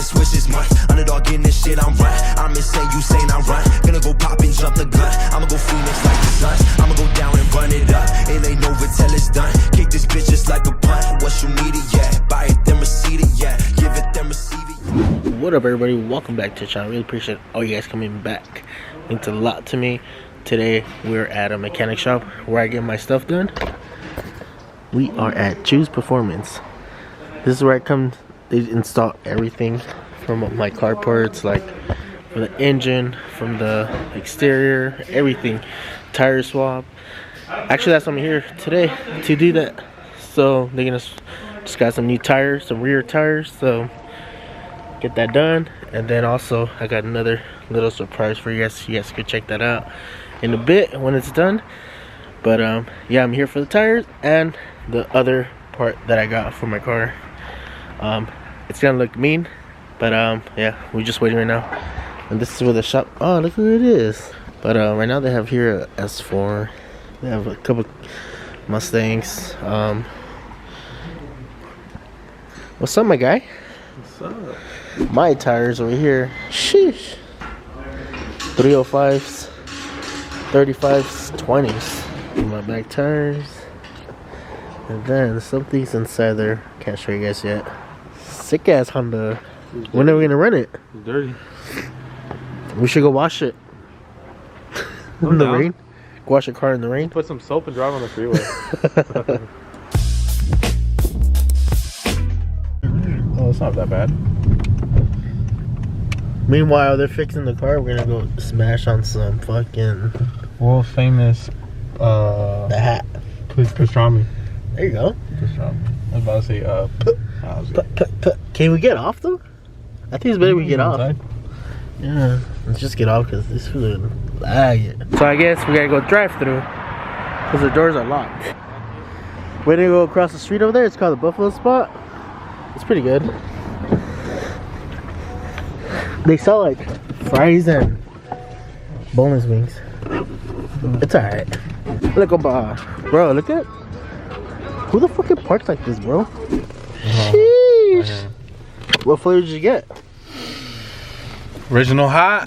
switch this month. Underdog in this shit, I'm right. I'm insane, you saying I'm right. Gonna go pop and jump the gun. I'ma go Phoenix like the Suns. I'ma go down and run it up. It ain't over till it's done. Kick this bitch just like a punt. What you need it, yeah. Buy it, then receive it, yeah. Give it, then receive it. What up, everybody? Welcome back to the channel. Really appreciate all you guys coming back. Means a lot to me. Today we're at a mechanic shop where I get my stuff done. We are at Choose Performance. This is where I come. They install everything from my car parts, like from the engine, from the exterior, everything. Tire swap. Actually, that's why I'm here today, to do that. So they're gonna just got some new tires, some rear tires. So get that done, and then also I got another little surprise for you guys. You guys could check that out in a bit when it's done. But yeah, I'm here for the tires and the other part that I got for my car. It's gonna look mean, but yeah, we're just waiting right now. And this is where the shop, oh, look who it is. But right now they have here a S4. They have a couple Mustangs. What's up, my guy? What's up? My tires over here, sheesh, 305s, 35s, 20s. My back tires. And then something's inside there. Can't show you guys yet. Sick ass Honda. When are we gonna run it? It's dirty. We should go wash it. In the rain. Go wash your car in the rain. Put some soap and drive on the freeway. Oh, it's not that bad. Meanwhile, they're fixing the car. We're gonna go smash on some fucking World famous the hat. pastrami. There you go. Pastrami. I was about to say Can we get off though? I think it's better we get off. Inside? Yeah, let's just get off because this food is lagging. So I guess we gotta go drive through because the doors are locked. We're gonna go across the street over there. It's called the Buffalo Spot. It's pretty good. They sell like fries and boneless wings. It's alright. Look up, bro. Look at who the fuck parks like this, bro. Sheesh. What flavor did you get? Original hot.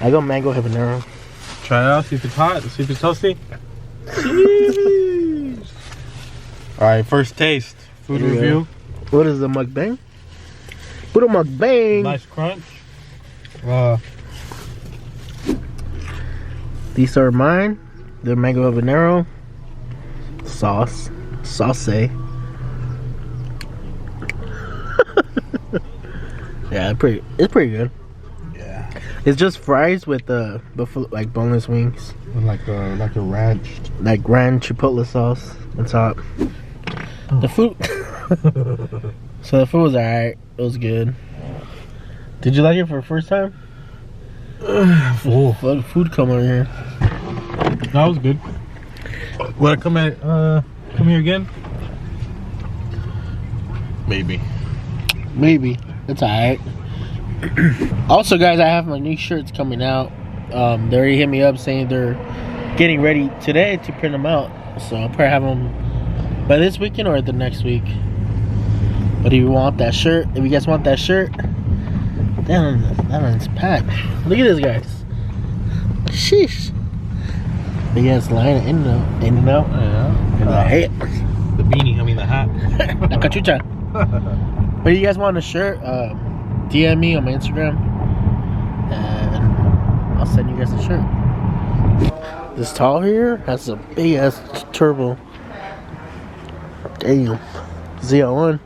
I got mango habanero. Try it out, see if it's hot, see if it's toasty. Alright, first taste. Food review. What is the mukbang? Put a mukbang. Nice crunch. These are mine. The mango habanero sauce. Sauce. Yeah, it's pretty good. Yeah. It's just fries with buffalo, like boneless wings. With like a ranch. Like ranch chipotle sauce on top. The food. So the food was alright. It was good. Did you like it for the first time? Food come over here. That was good. Wanna come here again? Maybe. It's alright. Also, guys, I have my new shirts coming out. They already hit me up saying they're getting ready today to print them out. So I'll probably have them by this weekend or the next week. But if you want that shirt, if you guys want that shirt, damn, that one's packed. Look at this, guys. Sheesh. Big ass line in and out. Yeah. And the hat. The beanie, I mean the hat. La cachucha. But if you guys want a shirt, DM me on my Instagram and I'll send you guys a shirt. This tall here has a big ass turbo. Damn. ZL1.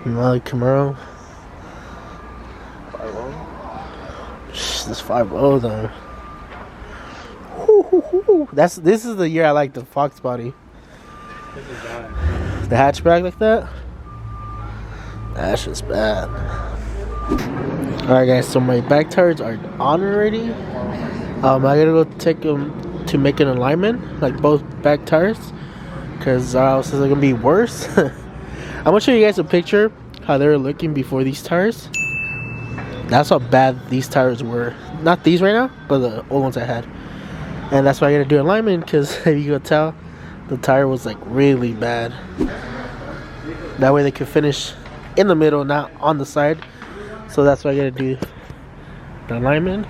Another Camaro. 5.0. This 5.0 though. This is the year I like the Fox body. The hatchback like that. That's just bad. Alright guys, so my back tires are on already. I gotta go take them to make an alignment, like both back tires, because else it's gonna be worse. I'm gonna show you guys a picture how they were looking before these tires. That's how bad these tires were. Not these right now, but the old ones I had. And that's why I gotta do alignment, because if you could tell, the tire was like really bad. That way they could finish in the middle, not on the side. So that's why I gotta do the alignment.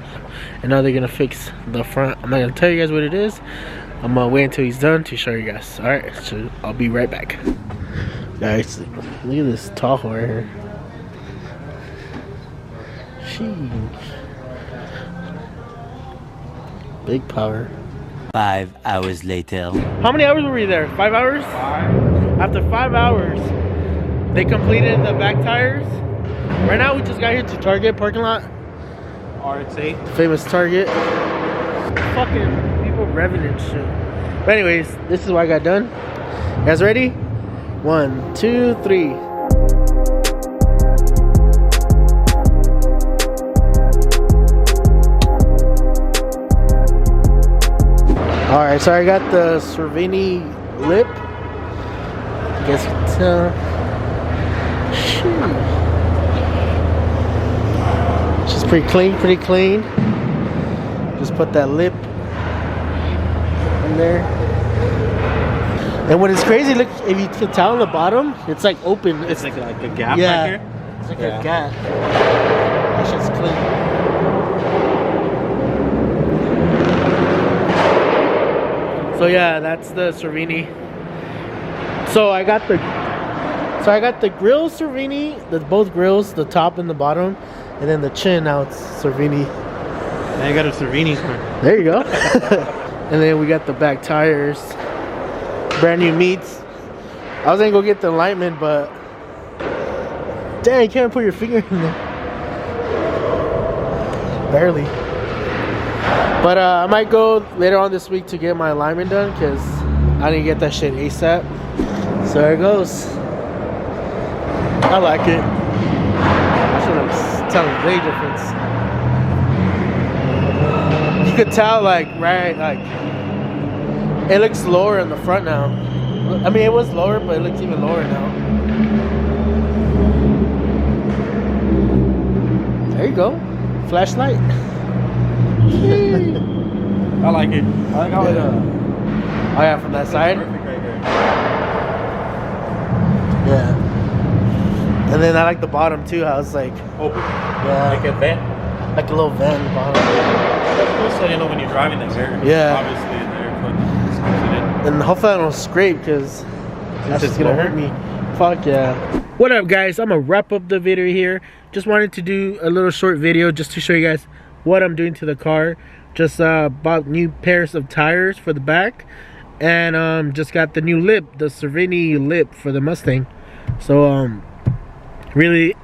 And now they're gonna fix the front. I'm not gonna tell you guys what it is. I'm gonna wait until he's done to show you guys. Alright, so I'll be right back. Guys, look at this Tahoe right here. Sheesh. Big power. 5 hours later. How many hours were we there? 5 hours? 5. After 5 hours, they completed the back tires. Right now, we just got here to Target parking lot. RX-8. Famous Target. Fucking people revving and shit. But anyways, this is what I got done. You guys ready? 1, 2, 3. Alright, so I got the Cervini lip. I guess you can tell. She's pretty clean, Just put that lip in there. And what is crazy, look, if you can tell on the bottom, it's like open. It's like a gap yeah, back here? It's like a gap. That shit's clean. So yeah, that's the Cervini. So I got the grill Cervini, both grills, the top and the bottom, and then the chin. Now it's Cervini. Now you got a Cervini car. There you go. And then we got the back tires, brand new meats. I was gonna go get the alignment, but dang, you can't put your finger in there. Barely. But I might go later on this week to get my alignment done because I didn't get that shit ASAP. So there it goes. I like it. I should have tell a big difference. You could tell like it looks lower in the front now. I mean, it was lower, but it looks even lower now. There you go. Flashlight. I like it. I like how it Oh yeah, from that side? perfect right here. Yeah. And then I like the bottom too, how it's like, Open. yeah, Like a vent. like a little vent in the bottom. That's cool, so you know when you're driving the air. Yeah. Obviously the air it's completed. And hopefully I don't scrape because that's just gonna hurt me. Fuck yeah. What up guys, I'm gonna wrap up the video here. Just wanted to do a little short video just to show you guys what I'm doing to the car. Just bought new pairs of tires for the back, and just got the new lip, the Cervini lip for the Mustang. So I'm really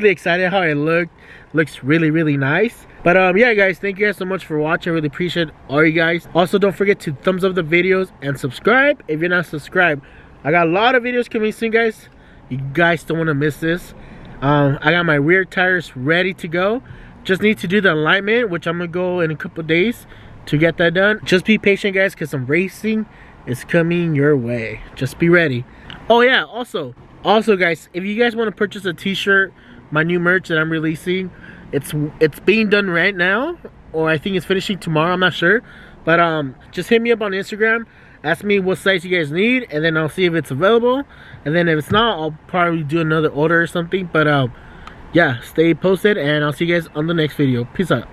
excited how it looks really nice. But yeah guys, thank you guys so much for watching. I really appreciate all you guys. Also, don't forget to thumbs up the videos and subscribe if you're not subscribed. I got a lot of videos coming soon guys. You guys don't want to miss this. I got my rear tires ready to go. Just need to do the alignment, which I'm gonna go in a couple days to get that done. Just be patient guys, because some racing is coming your way. Just be ready. Oh yeah, also guys, if you guys want to purchase a t-shirt, my new merch that I'm releasing, it's being done right now, or I think it's finishing tomorrow, I'm not sure. But just hit me up on Instagram, ask me what size you guys need, and then I'll see if it's available. And then if it's not, I'll probably do another order or something. But yeah, stay posted, and I'll see you guys on the next video. Peace out.